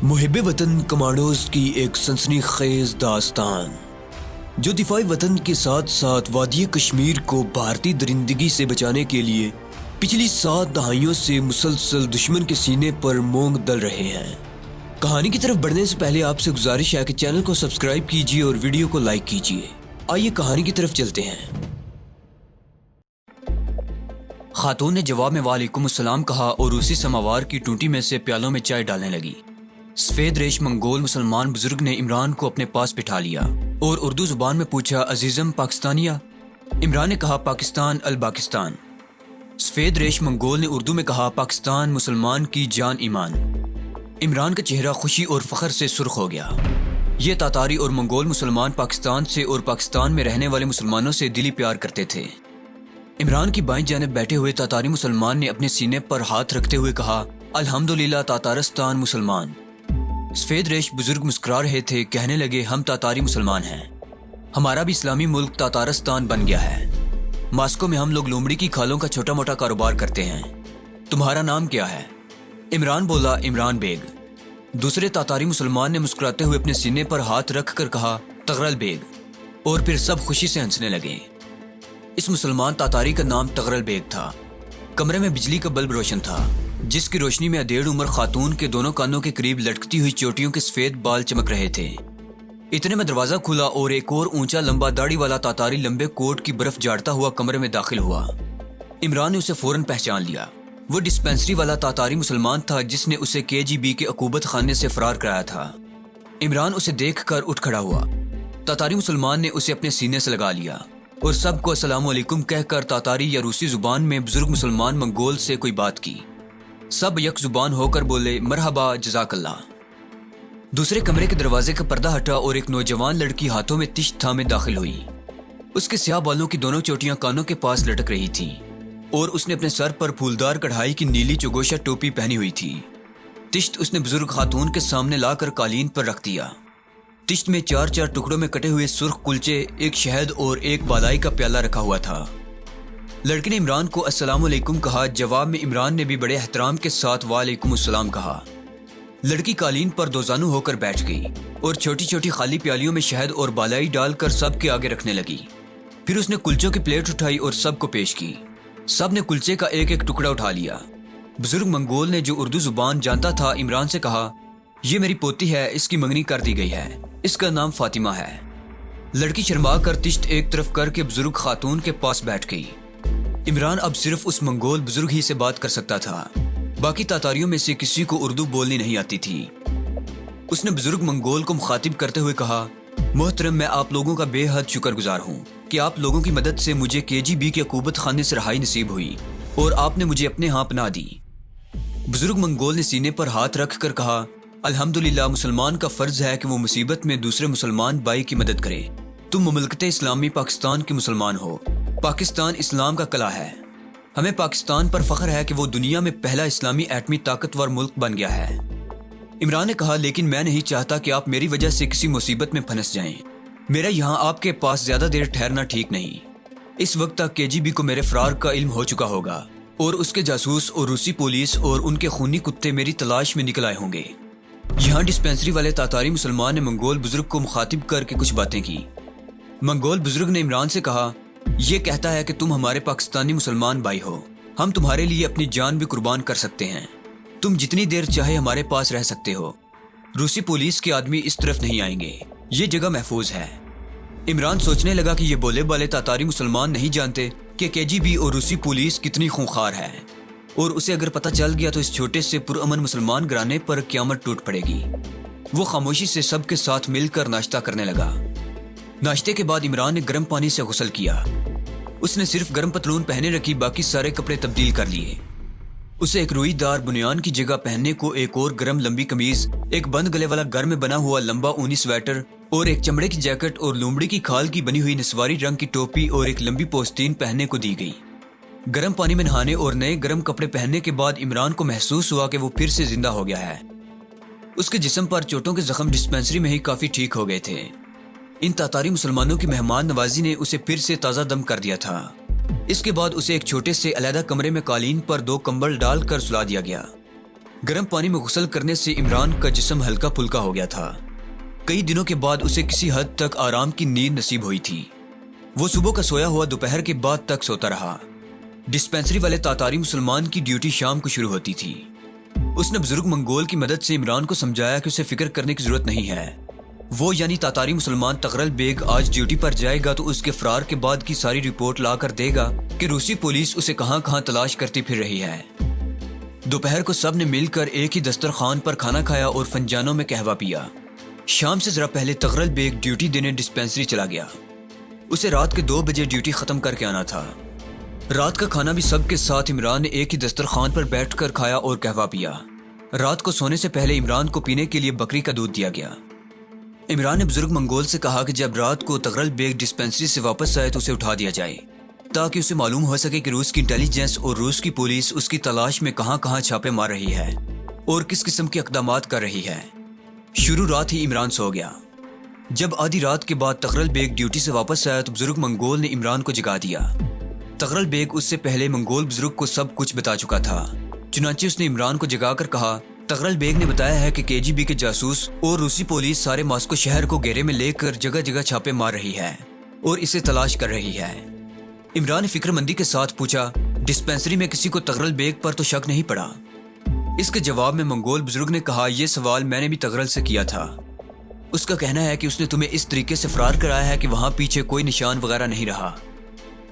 محب وطن کمانڈوز کی ایک سنسنی خیز داستان جو دفاعی وطن کے ساتھ ساتھ وادی کشمیر کو بھارتی درندگی سے بچانے کے لیے پچھلی 7 دہائیوں سے مسلسل دشمن کے سینے پر مونگ دل رہے ہیں۔ کہانی کی طرف بڑھنے سے پہلے آپ سے گزارش ہے کہ چینل کو سبسکرائب کیجیے اور ویڈیو کو لائک کیجیے۔ آئیے کہانی کی طرف چلتے ہیں۔ خاتون نے جواب میں وعلیکم السلام کہا اور اسی سماوار کی ٹوٹی میں سے پیالوں میں چائے ڈالنے لگی۔ سفید ریش منگول مسلمان بزرگ نے عمران کو اپنے پاس بٹھا لیا اور اردو زبان میں پوچھا، عزیزم پاکستانیہ؟ عمران نے کہا، پاکستان الباکستان۔ سفید ریش منگول نے اردو میں کہا، پاکستان مسلمان کی جان ایمان۔ عمران کا چہرہ خوشی اور فخر سے سرخ ہو گیا۔ یہ تاتاری اور منگول مسلمان پاکستان سے اور پاکستان میں رہنے والے مسلمانوں سے دلی پیار کرتے تھے۔ عمران کی بائیں جانب بیٹھے ہوئے تاتاری مسلمان نے اپنے سینے پر ہاتھ رکھتے ہوئے کہا، الحمدللہ تاتارستان مسلمان۔ سفید ریش بزرگ مسکرا رہے تھے، کہنے لگے، ہم تاتاری مسلمان ہیں، ہمارا بھی اسلامی ملک تاتارستان بن گیا ہے۔ ماسکو میں ہم لوگ لومڑی کی کھالوں کا چھوٹا موٹا کاروبار کرتے ہیں۔ تمہارا نام کیا ہے؟ عمران بولا، عمران بیگ۔ دوسرے تاتاری مسلمان نے مسکراتے ہوئے اپنے سینے پر ہاتھ رکھ کر کہا، تغرل بیگ، اور پھر سب خوشی سے ہنسنے لگے۔ اس مسلمان تاتاری کا نام تغرل بیگ تھا۔ کمرے میں بجلی کا بلب روشن تھا، جس کی روشنی میں ادھیڑ عمر خاتون کے دونوں کانوں کے قریب لٹکتی ہوئی چوٹیوں کے سفید بال چمک رہے تھے۔ اتنے میں دروازہ کھلا اور ایک اور اونچا لمبا داڑھی والا تاتاری لمبے کوٹ کی برف جاڑتا ہوا کمرے میں داخل ہوا۔ عمران نے اسے فوراً پہچان لیا۔ وہ ڈسپینسری والا تاتاری مسلمان تھا جس نے اسے KGB کے عقوبت خانے سے فرار کرایا تھا۔ عمران اسے دیکھ کر اٹھ کھڑا ہوا۔ تاتاری مسلمان نے اسے اپنے سینے سے لگا لیا اور سب کو السلام علیکم کہہ کر تاتاری یا روسی زبان میں بزرگ مسلمان منگول سے کوئی بات کی۔ سب یک زبان ہو کر بولے، مرحبا، جزاک اللہ۔ دوسرے کمرے کے دروازے کا پردہ ہٹا اور ایک نوجوان لڑکی ہاتھوں میں تشت تھامے داخل ہوئی۔ اس کے سیاہ بالوں کی دونوں چوٹیاں کانوں کے پاس لٹک رہی تھیں اور اس نے اپنے سر پر پھولدار کڑھائی کی نیلی چوگوشا ٹوپی پہنی ہوئی تھی۔ تشت اس نے بزرگ خاتون کے سامنے لا کر قالین پر رکھ دیا۔ تشت میں 4 ٹکڑوں میں کٹے ہوئے سرخ کلچے، ایک شہد اور ایک بالائی کا پیالہ رکھا ہوا تھا۔ لڑکی نے عمران کو السلام علیکم کہا۔ جواب میں عمران نے بھی بڑے احترام کے ساتھ وعلیکم السلام کہا۔ لڑکی قالین پر دوزانو ہو کر بیٹھ گئی اور چھوٹی چھوٹی خالی پیالیوں میں شہد اور بالائی ڈال کر سب کے آگے رکھنے لگی۔ پھر اس نے کلچوں کی پلیٹ اٹھائی اور سب کو پیش کی۔ سب نے کلچے کا ایک ایک ٹکڑا اٹھا لیا۔ بزرگ منگول نے، جو اردو زبان جانتا تھا، عمران سے کہا، یہ میری پوتی ہے، اس کی منگنی کر دی گئی ہے، اس کا نام فاطمہ ہے۔ لڑکی شرما کر تشت ایک طرف کر کے بزرگ خاتون کے پاس بیٹھ گئی۔ عمران اب صرف اس منگول بزرگ ہی سے بات کر سکتا تھا، باقی تاتاریوں میں سے کسی کو اردو بولنی نہیں آتی تھی۔ اس نے بزرگ منگول کو مخاطب کرتے ہوئے کہا، محترم، میں آپ لوگوں کا بے حد شکر گزار ہوں کہ آپ لوگوں کی مدد سے مجھے KGB کے عقوبت خانے سے رہائی نصیب ہوئی اور آپ نے مجھے اپنے ہاں پناہ دی۔ بزرگ منگول نے سینے پر ہاتھ رکھ کر کہا، الحمدللہ، مسلمان کا فرض ہے کہ وہ مصیبت میں دوسرے مسلمان بھائی کی مدد کرے۔ تم مملکت اسلامی پاکستان کے مسلمان ہو۔ پاکستان اسلام کا قلعہ ہے۔ ہمیں پاکستان پر فخر ہے کہ وہ دنیا میں پہلا اسلامی ایٹمی طاقتور ملک بن گیا ہے۔ عمران نے کہا، لیکن میں نہیں چاہتا کہ آپ میری وجہ سے کسی مصیبت میں پھنس جائیں۔ میرا یہاں آپ کے پاس زیادہ دیر ٹھہرنا ٹھیک نہیں۔ اس وقت تک KGB کو میرے فرار کا علم ہو چکا ہوگا اور اس کے جاسوس اور روسی پولیس اور ان کے خونی کتے میری تلاش میں نکل آئے ہوں گے۔ یہاں ڈسپینسری والے تاتاری مسلمان نے منگول بزرگ کو مخاطب کر کے کچھ باتیں کی۔ منگول بزرگ نے عمران سے کہا، یہ کہتا ہے کہ تم ہمارے پاکستانی مسلمان بھائی ہو، ہم تمہارے لیے اپنی جان بھی قربان کر سکتے ہیں، تم جتنی دیر چاہے ہمارے پاس رہ سکتے ہو، روسی پولیس کے آدمی اس طرف نہیں آئیں گے، یہ جگہ محفوظ ہے۔ عمران سوچنے لگا کہ یہ بولے بالے تاتاری مسلمان نہیں جانتے کہ KGB اور روسی پولیس کتنی خونخوار ہے، اور اسے اگر پتہ چل گیا تو اس چھوٹے سے پرامن مسلمان گھرانے پر قیامت ٹوٹ پڑے گی۔ وہ خاموشی سے سب کے ساتھ مل کر ناشتہ کرنے لگا۔ ناشتے کے بعد عمران نے گرم پانی سے غسل کیا۔ اس نے صرف گرم پتلون پہنے رکھی، باقی سارے کپڑے تبدیل کر لیے۔ اسے ایک روئی دار بنیان کی جگہ پہننے کو ایک اور گرم لمبی قمیض، ایک بند گلے والا گھر میں بنا ہوا لمبا اونی سویٹر اور ایک چمڑے کی جیکٹ اور لومڑی کی کھال کی بنی ہوئی نسواری رنگ کی ٹوپی اور ایک لمبی پوستین پہننے کو دی گئی۔ گرم پانی میں نہانے اور نئے گرم کپڑے پہننے کے بعد عمران کو محسوس ہوا کہ وہ پھر سے زندہ ہو گیا ہے۔ اس کے جسم پر چوٹوں کے زخم ڈسپینسری میں ہی کافی ٹھیک ہو گئے تھے۔ ان تاتاری مسلمانوں کی مہمان نوازی نے اسے پھر سے تازہ دم کر دیا تھا۔ اس کے بعد اسے ایک چھوٹے سے علیحدہ کمرے میں قالین پر 2 کمبل ڈال کر سلا دیا گیا۔ گرم پانی میں غسل کرنے سے عمران کا جسم ہلکا پھلکا ہو گیا تھا۔ کئی دنوں کے بعد اسے کسی حد تک آرام کی نیند نصیب ہوئی تھی۔ وہ صبح کا سویا ہوا دوپہر کے بعد تک سوتا رہا۔ ڈسپینسری والے تاتاری مسلمان کی ڈیوٹی شام کو شروع ہوتی تھی۔ اس نے بزرگ منگول کی مدد سے عمران کو سمجھایا کہ اسے فکر کرنے کی ضرورت نہیں ہے۔ وہ یعنی تاتاری مسلمان تغرل بیگ آج ڈیوٹی پر جائے گا تو اس کے فرار کے بعد کی ساری رپورٹ لا کر دے گا کہ روسی پولیس اسے کہاں کہاں تلاش کرتی پھر رہی ہے۔ دوپہر کو سب نے مل کر ایک ہی دسترخوان پر کھانا کھایا اور فنجانوں میں قہوہ پیا۔ شام سے ذرا پہلے تغرل بیگ ڈیوٹی دینے ڈسپینسری چلا گیا۔ اسے رات کے 2 بجے ڈیوٹی ختم کر کے آنا تھا۔ رات کا کھانا بھی سب کے ساتھ عمران نے ایک ہی دسترخوان پر بیٹھ کر کھایا اور قہوہ پیا۔ رات کو سونے سے پہلے عمران کو پینے کے لیے بکری کا دودھ دیا گیا۔ عمران نے بزرگ منگول سے کہا کہ جب رات کو تغرل بیگ ڈسپینسری سے واپس آئے تو اسے اٹھا دیا جائے تاکہ اسے معلوم ہو سکے کہ روس کی انٹیلیجنس اور روس کی پولیس اس کی تلاش میں کہاں کہاں چھاپے مار رہی ہے اور کس قسم کے اقدامات کر رہی ہے۔ شروع رات ہی عمران سو گیا۔ جب آدھی رات کے بعد تغرل بیگ ڈیوٹی سے واپس آیا تو بزرگ منگول نے عمران کو جگا دیا۔ تغرل بیگ اس سے پہلے منگول بزرگ کو سب کچھ بتا چکا تھا، چنانچہ اس نے عمران کو جگا کر کہا، تغرل بیگ نے بتایا ہے کہ KGB کے جاسوس اور روسی پولیس سارے ماسکو شہر کو گھیرے میں لے کر جگہ جگہ چھاپے مار رہی ہے اور اسے تلاش کر رہی ہے۔ عمران نے فکر مندی کے ساتھ پوچھا، ڈسپینسری میں کسی کو تغرل بیگ پر تو شک نہیں پڑا؟ اس کے جواب میں منگول بزرگ نے کہا، یہ سوال میں نے بھی تغرل سے کیا تھا۔ اس کا کہنا ہے کہ اس نے تمہیں اس طریقے سے فرار کرایا ہے کہ وہاں پیچھے کوئی نشان وغیرہ نہیں رہا۔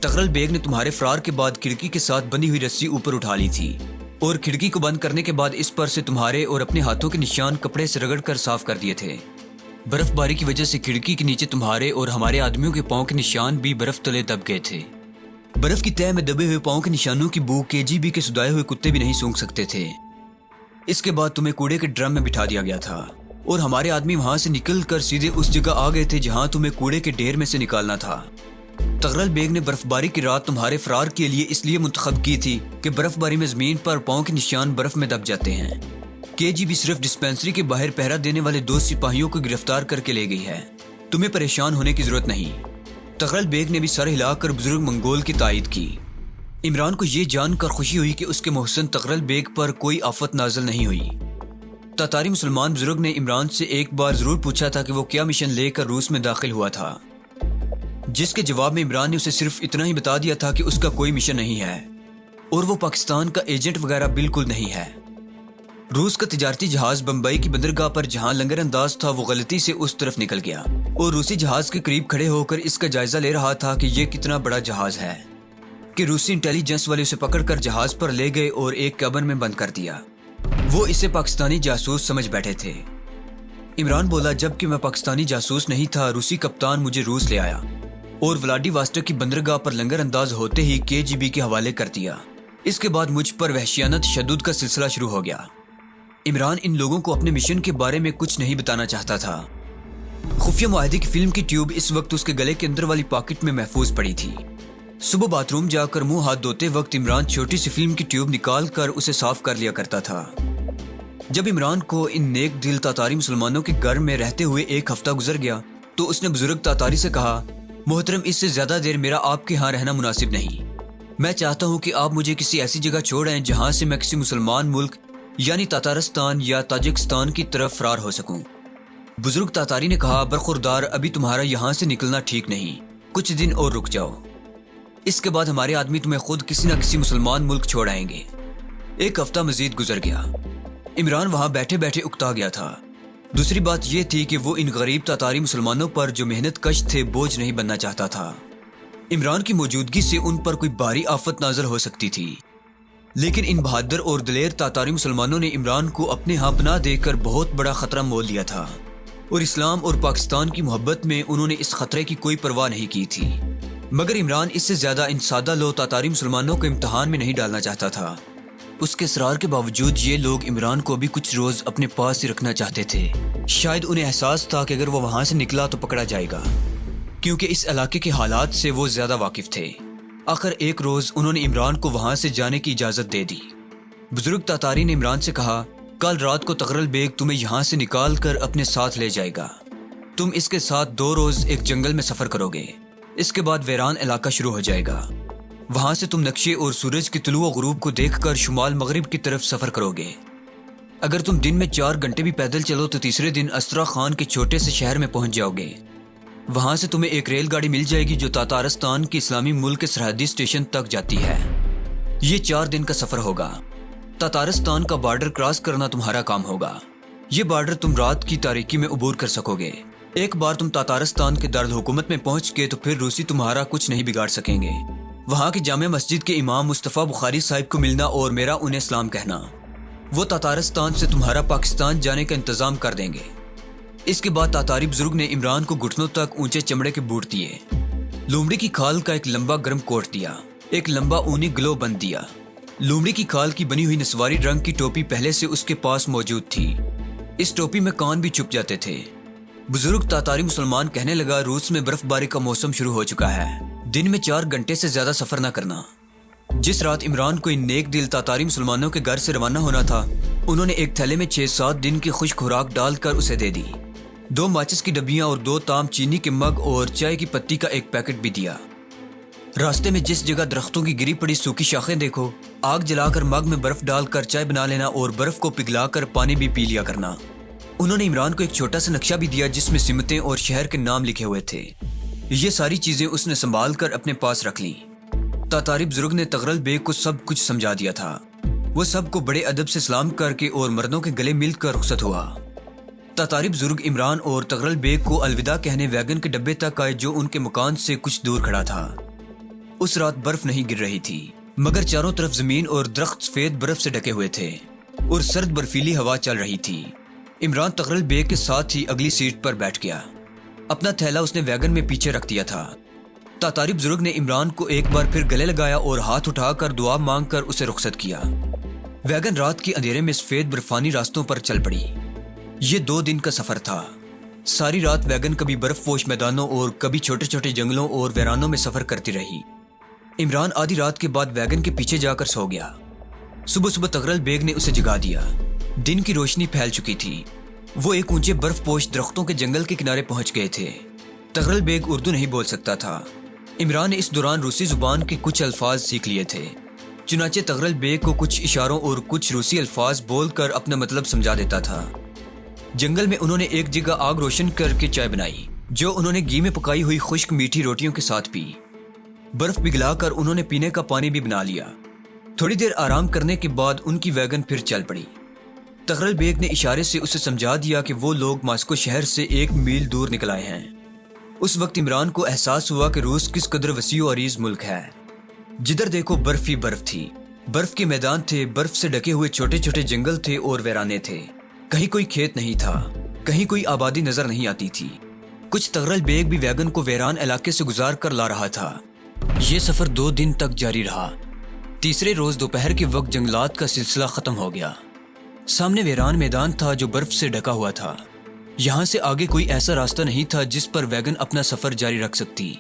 تغرل بیگ نے تمہارے فرار کے بعد کھڑکی کے ساتھ بندھی ہوئی رسی اوپر اٹھا لی تھی اور کھڑکی کو بند کرنے کے بعد اس پر سے تمہارے اور اپنے ہاتھوں کے نشان کپڑے سے رگڑ کر صاف کر دیے تھے۔ برف باری کی وجہ سے کھڑکی کے نیچے تمہارے اور ہمارے آدمیوں کے پاؤں کے نشان بھی برف تلے دب گئے تھے۔ برف کی تہہ میں دبے ہوئے پاؤں کے نشانوں کی بو KGB کے سدائے ہوئے کتے بھی نہیں سونگھ سکتے تھے۔ اس کے بعد تمہیں کوڑے کے ڈرم میں بٹھا دیا گیا تھا اور ہمارے آدمی وہاں سے نکل کر سیدھے اس جگہ آ گئے تھے جہاں تمہیں کوڑے کے ڈھیر میں سے نکالنا تھا۔ تغرل بیگ نے برف باری کی رات تمہارے فرار کے لیے اس لیے منتخب کی تھی کہ برف باری میں زمین پر پاؤں کے نشان برف میں دب جاتے ہیں۔ KGB صرف ڈسپینسری کے باہر پہرا دینے والے 2 سپاہیوں کو گرفتار کر کے لے گئی ہے، تمہیں پریشان ہونے کی ضرورت نہیں۔ تغرل بیگ نے بھی سر ہلا کر بزرگ منگول کی تائید کی۔ عمران کو یہ جان کر خوشی ہوئی کہ اس کے محسن تغرل بیگ پر کوئی آفت نازل نہیں ہوئی۔ تاتاری مسلمان بزرگ نے عمران سے ایک بار ضرور پوچھا تھا کہ وہ کیا مشن لے کر روس میں داخل ہوا تھا، جس کے جواب میں عمران نے اسے صرف اتنا ہی بتا دیا تھا کہ اس کا کوئی مشن نہیں ہے اور وہ پاکستان کا ایجنٹ وغیرہ بالکل نہیں ہے۔ روس کا تجارتی جہاز بمبئی کی بندرگاہ پر جہاں لنگر انداز تھا وہ غلطی سے اس طرف نکل گیا اور روسی جہاز کے قریب کھڑے ہو کر اس کا جائزہ لے رہا تھا کہ یہ کتنا بڑا جہاز ہے کہ روسی انٹیلیجنس والے اسے پکڑ کر جہاز پر لے گئے اور ایک کیبن میں بند کر دیا۔ وہ اسے پاکستانی جاسوس سمجھ بیٹھے تھے۔ عمران بولا، جبکہ میں پاکستانی جاسوس نہیں تھا، روسی کپتان مجھے روس لے آیا اور ولادی واسٹک کی بندرگاہ پر لنگر انداز ہوتے ہی KGB کے حوالے کر دیا۔ اس کے بعد مجھ پر وحشیانہ تشدد کا سلسلہ شروع ہو گیا۔ عمران ان لوگوں کو اپنے مشن کے بارے میں کچھ نہیں بتانا چاہتا تھا۔ خفیہ معاہدے کی فلم کی ٹیوب اس وقت اس کے گلے کے اندر والی پاکٹ میں محفوظ پڑی تھی۔ صبح باتھ روم جا کر منہ ہاتھ دھوتے وقت عمران چھوٹی سی فلم کی ٹیوب نکال کر اسے صاف کر لیا کرتا تھا۔ جب عمران کو ان نیک دل تاتاری مسلمانوں کے گھر میں رہتے ہوئے ایک ہفتہ گزر گیا تو اس نے بزرگ تاتاری سے کہا، محترم، اس سے زیادہ دیر میرا آپ کے ہاں رہنا مناسب نہیں۔ میں چاہتا ہوں کہ آپ مجھے کسی ایسی جگہ چھوڑیں جہاں سے میں کسی مسلمان ملک یعنی تاتارستان یا تاجکستان کی طرف فرار ہو سکوں۔ بزرگ تاتاری نے کہا، برخوردار، ابھی تمہارا یہاں سے نکلنا ٹھیک نہیں، کچھ دن اور رک جاؤ، اس کے بعد ہمارے آدمی تمہیں خود کسی نہ کسی مسلمان ملک چھوڑ آئیں گے۔ ایک ہفتہ مزید گزر گیا۔ عمران وہاں بیٹھے بیٹھے اکتا گیا تھا۔ دوسری بات یہ تھی کہ وہ ان غریب تاتاری مسلمانوں پر جو محنت کش تھے بوجھ نہیں بننا چاہتا تھا۔ عمران کی موجودگی سے ان پر کوئی بھاری آفت نازل ہو سکتی تھی، لیکن ان بہادر اور دلیر تاتاری مسلمانوں نے عمران کو اپنے ہاں پناہ دے کر بہت بڑا خطرہ مول لیا تھا اور اسلام اور پاکستان کی محبت میں انہوں نے اس خطرے کی کوئی پرواہ نہیں کی تھی۔ مگر عمران اس سے زیادہ ان سادہ لو تاتاری مسلمانوں کو امتحان میں نہیں ڈالنا چاہتا تھا۔ اس کے اصرار کے باوجود یہ لوگ عمران کو بھی کچھ روز اپنے پاس ہی رکھنا چاہتے تھے۔ شاید انہیں احساس تھا کہ اگر وہ وہاں سے نکلا تو پکڑا جائے گا، کیونکہ اس علاقے کے حالات سے وہ زیادہ واقف تھے۔ آخر ایک روز انہوں نے عمران کو وہاں سے جانے کی اجازت دے دی۔ بزرگ تاتاری نے عمران سے کہا، کل رات کو تغرل بیگ تمہیں یہاں سے نکال کر اپنے ساتھ لے جائے گا۔ تم اس کے ساتھ 2 روز ایک جنگل میں سفر کرو گے، اس کے بعد ویران علاقہ شروع ہو جائے گا۔ وہاں سے تم نقشے اور سورج کے طلوع و غروب کو دیکھ کر شمال مغرب کی طرف سفر کرو گے۔ اگر تم دن میں 4 گھنٹے بھی پیدل چلو تو تیسرے دن استرا خان کے چھوٹے سے شہر میں پہنچ جاؤ گے۔ وہاں سے تمہیں ایک ریل گاڑی مل جائے گی جو تاتارستان کے اسلامی ملک کے سرحدی اسٹیشن تک جاتی ہے۔ یہ 4 دن کا سفر ہوگا۔ تاتارستان کا بارڈر کراس کرنا تمہارا کام ہوگا۔ یہ بارڈر تم رات کی تاریکی میں عبور کر سکو گے۔ ایک بار تم تاتارستان کے دارالحکومت میں پہنچ گئے تو پھر روسی تمہارا کچھ نہیں بگاڑ سکیں گے۔ وہاں کی جامع مسجد کے امام مصطفیٰ بخاری صاحب کو ملنا اور میرا انہیں سلام کہنا۔ وہ تاتارستان سے تمہارا پاکستان جانے کا انتظام کر دیں گے۔ اس کے بعد تاتاری بزرگ نے عمران کو گھٹنوں تک اونچے چمڑے کے بوٹ دیے، لومڑی کی کھال کا ایک لمبا گرم کوٹ دیا، ایک لمبا اونی گلو بند دیا۔ لومڑی کی کھال کی بنی ہوئی نسواری رنگ کی ٹوپی پہلے سے اس کے پاس موجود تھی۔ اس ٹوپی میں کان بھی چھپ جاتے تھے۔ بزرگ تاتاری مسلمان کہنے لگا، روس میں برف باری کا موسم شروع ہو چکا ہے، دن میں 4 گھنٹے سے زیادہ سفر نہ کرنا۔ جس رات عمران کو ان نیک دل تاتاری مسلمانوں کے گھر سے روانہ ہونا تھا، انہوں نے ایک تھیلے میں 6-7 دن کی خشک خوراک ڈال کر اسے دے دی۔ 2 ماچس کی ڈبیاں اور 2 تام چینی کے مگ اور چائے کی پتی کا ایک پیکٹ بھی دیا۔ راستے میں جس جگہ درختوں کی گری پڑی سوکھی شاخیں دیکھو، آگ جلا کر مگ میں برف ڈال کر چائے بنا لینا اور برف کو پگھلا کر پانی بھی پی لیا کرنا۔ انہوں نے عمران کو ایک چھوٹا سا نقشہ بھی دیا جس میں سمتیں اور شہر کے نام لکھے ہوئے تھے۔ یہ ساری چیزیں اس نے سنبھال کر اپنے پاس رکھ لیں۔ تاتاری بزرگ نے تغرل بیگ کو سب کچھ سمجھا دیا تھا۔ وہ سب کو بڑے ادب سے سلام کر کے اور مردوں کے گلے مل کر رخصت ہوا۔ تاتاری بزرگ عمران اور تغرل بیگ کو الوداع کہنے ویگن کے ڈبے تک آئے جو ان کے مکان سے کچھ دور کھڑا تھا۔ اس رات برف نہیں گر رہی تھی، مگر چاروں طرف زمین اور درخت سفید برف سے ڈھکے ہوئے تھے اور سرد برفیلی ہوا چل رہی تھی۔ عمران تغرل بیگ کے ساتھ ہی اگلی سیٹ پر بیٹھ گیا۔ اپنا تھیلا اس نے ویگن میں پیچھے رکھ دیا تھا۔ تاتاری بزرگ نے عمران کو ایک بار پھر گلے لگایا اور ہاتھ اٹھا کر دعا مانگ کر اسے رخصت کیا۔ ویگن رات کے اندھیرے میں سفید برفانی راستوں پر چل پڑی۔ یہ 2 دن کا سفر تھا۔ ساری رات ویگن کبھی برف پوش میدانوں اور کبھی چھوٹے چھوٹے جنگلوں اور ویرانوں میں سفر کرتی رہی۔ عمران آدھی رات کے بعد ویگن کے پیچھے جا کر سو گیا۔ صبح تغرل بیگ نے اسے جگا دیا۔ دن کی روشنی پھیل چکی تھی۔ وہ ایک اونچے برف پوش درختوں کے جنگل کے کنارے پہنچ گئے تھے۔ تغرل بیگ اردو نہیں بول سکتا تھا۔ عمران نے اس دوران روسی زبان کے کچھ الفاظ سیکھ لیے تھے، چنانچہ تغرل بیگ کو کچھ اشاروں اور کچھ روسی الفاظ بول کر اپنا مطلب سمجھا دیتا تھا۔ جنگل میں انہوں نے ایک جگہ آگ روشن کر کے چائے بنائی جو انہوں نے گھی میں پکائی ہوئی خشک میٹھی روٹیوں کے ساتھ پی۔ برف پگھلا کر انہوں نے پینے کا پانی بھی بنا لیا۔ تھوڑی دیر آرام کرنے کے بعد ان کی ویگن پھر چل پڑی۔ تغرل بیگ نے اشارے سے اسے سمجھا دیا کہ وہ لوگ ماسکو شہر سے 1 میل دور نکل آئے ہیں۔ اس وقت عمران کو احساس ہوا کہ روس کس قدر وسیع و عریض ملک ہے۔ جدھر دیکھو برف ہی برف تھی، برف کے میدان تھے، برف سے ڈھکے ہوئے چھوٹے چھوٹے جنگل تھے اور ویرانے تھے۔ کہیں کوئی کھیت نہیں تھا، کہیں کوئی آبادی نظر نہیں آتی تھی۔ کچھ تغرل بیگ بھی ویگن کو ویران علاقے سے گزار کر لا رہا تھا۔ یہ سفر 2 دن تک جاری رہا۔ تیسرے روز دوپہر کے وقت جنگلات کا سلسلہ ختم ہو گیا۔ سامنے ویران میدان تھا جو برف سے ڈھکا ہوا تھا۔ یہاں سے آگے کوئی ایسا راستہ نہیں تھا جس پر ویگن اپنا سفر جاری رکھ سکتی۔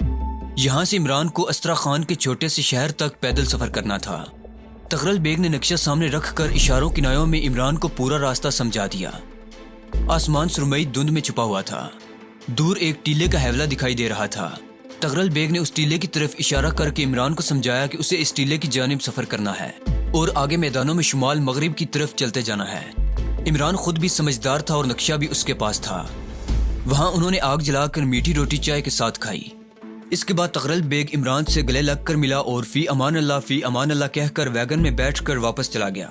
یہاں سے عمران کو استرا خان کے چھوٹے سے شہر تک پیدل سفر کرنا تھا۔ تغرل بیگ نے نقشہ سامنے رکھ کر اشاروں کنایوں میں عمران کو پورا راستہ سمجھا دیا۔ آسمان سرمئی دھند میں چھپا ہوا تھا۔ دور ایک ٹیلے کا حیولہ دکھائی دے رہا تھا۔ تغرل بیگ نے اس ٹیلے کی طرف اشارہ کر کے عمران کو سمجھایا کہ اسے اس ٹیلے کی جانب سفر کرنا ہے اور آگے میدانوں میں شمال مغرب کی طرف چلتے جانا ہے۔ عمران خود بھی سمجھدار تھا اور نقشہ بھی اس کے پاس تھا۔ وہاں انہوں نے آگ جلا کر میٹھی روٹی چائے کے ساتھ کھائی۔ اس کے بعد تغرل بیگ عمران سے گلے لگ کر ملا اور فی امان اللہ کہہ کر ویگن میں بیٹھ کر واپس چلا گیا۔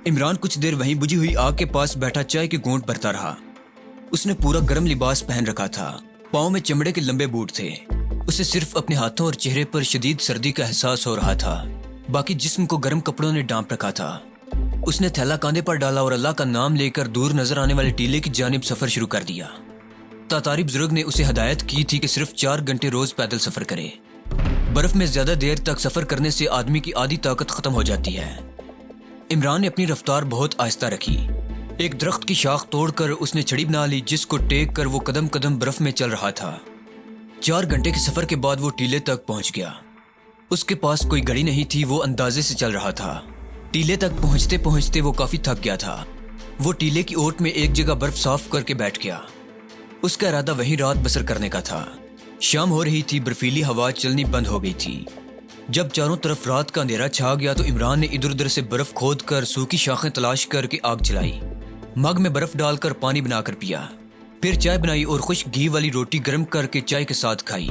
عمران کچھ دیر وہیں بجھی ہوئی آگ کے پاس بیٹھا چائے کے گھونٹ بھرتا رہا۔ اس نے پورا گرم لباس پہن رکھا تھا، پاؤں میں چمڑے کے لمبے بوٹ تھے۔ اسے صرف اپنے ہاتھوں اور چہرے پر شدید سردی کا احساس ہو رہا تھا، باقی جسم کو گرم کپڑوں نے ڈانپ رکھا تھا۔ اس نے تھیلا کاندھے پر ڈالا اور اللہ کا نام لے کر دور نظر آنے والے ٹیلے کی جانب سفر شروع کر دیا۔ تاتاری بزرگ نے اسے ہدایت کی تھی کہ صرف 4 گھنٹے روز پیدل سفر کرے۔ برف میں زیادہ دیر تک سفر کرنے سے آدمی کی آدھی طاقت ختم ہو جاتی ہے۔ عمران نے اپنی رفتار بہت آہستہ رکھی۔ ایک درخت کی شاخ توڑ کر اس نے چھڑی بنا لی جس کو ٹیک کر وہ قدم قدم برف میں چل رہا تھا۔ 4 گھنٹے کے سفر کے بعد وہ ٹیلے تک پہنچ گیا۔ اس کے پاس کوئی گھڑی نہیں تھی، وہ اندازے سے چل رہا تھا۔ ٹیلے تک پہنچتے پہنچتے وہ کافی تھک گیا تھا۔ وہ ٹیلے کی اوٹ میں ایک جگہ برف صاف کر کے بیٹھ گیا۔ اس کا ارادہ وہیں رات بسر کرنے کا تھا۔ شام ہو رہی تھی، برفیلی ہوا چلنی بند ہو گئی تھی۔ جب چاروں طرف رات کا اندھیرا چھا گیا تو عمران نے ادھر ادھر سے برف کھود کر سوکھی شاخیں تلاش کر کے آگ جلائی، مگ میں برف ڈال کر پانی بنا کر پیا، پھر چائے بنائی اور خشک گھی والی روٹی گرم کر کے چائے کے ساتھ کھائی۔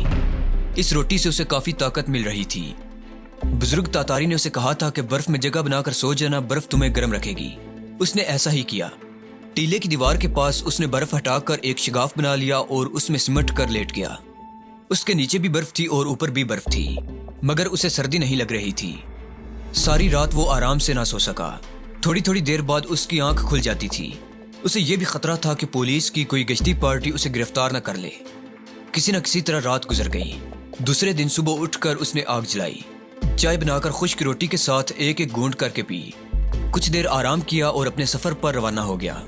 اس روٹی سے اسے کافی طاقت مل رہی تھی۔ بزرگ تاتاری نے اسے کہا تھا کہ برف میں جگہ بنا کر سو جانا، برف تمہیں گرم رکھے گی۔ اس نے ایسا ہی کیا۔ ٹیلے کی دیوار کے پاس اس نے برف ہٹا کر ایک شگاف بنا لیا اور اس میں سمٹ کر لیٹ گیا۔ اس کے نیچے بھی برف تھی اور اوپر بھی برف تھی، مگر اسے سردی نہیں لگ رہی تھی۔ ساری رات وہ آرام سے نہ سو سکا۔ تھوڑی تھوڑی دیر بعد اس کی آنکھ کھل جاتی تھی۔ اسے یہ بھی خطرہ تھا کہ پولیس کی کوئی گشتی پارٹی اسے گرفتار نہ کر لے۔ کسی نہ کسی طرح رات گزر گئی۔ دوسرے دن صبح اٹھ کر اس نے آگ جلائی، چائے بنا کر خشک روٹی کے ساتھ ایک ایک گھونٹ کر کے پی، کچھ دیر آرام کیا اور اپنے سفر پر روانہ ہو گیا۔